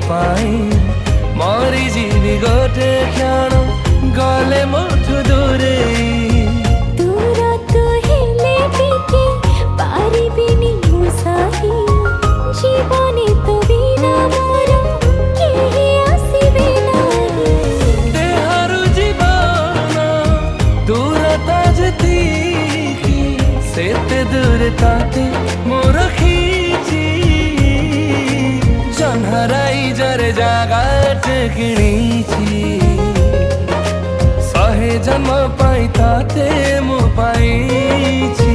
पाई मरी जीवी गोटे क्षण गले मोठु दूरे दूर तो हेले टिके पारिबिनी मु सही जीवने तो बिना मोर केही आसीबे नाही देहरु जीवन दूरता जतिकी सेते दूर ताते मोर खींची जन्हराई जरे जागा टेकिणीची सहे जन्म पाई ताते मु पाईची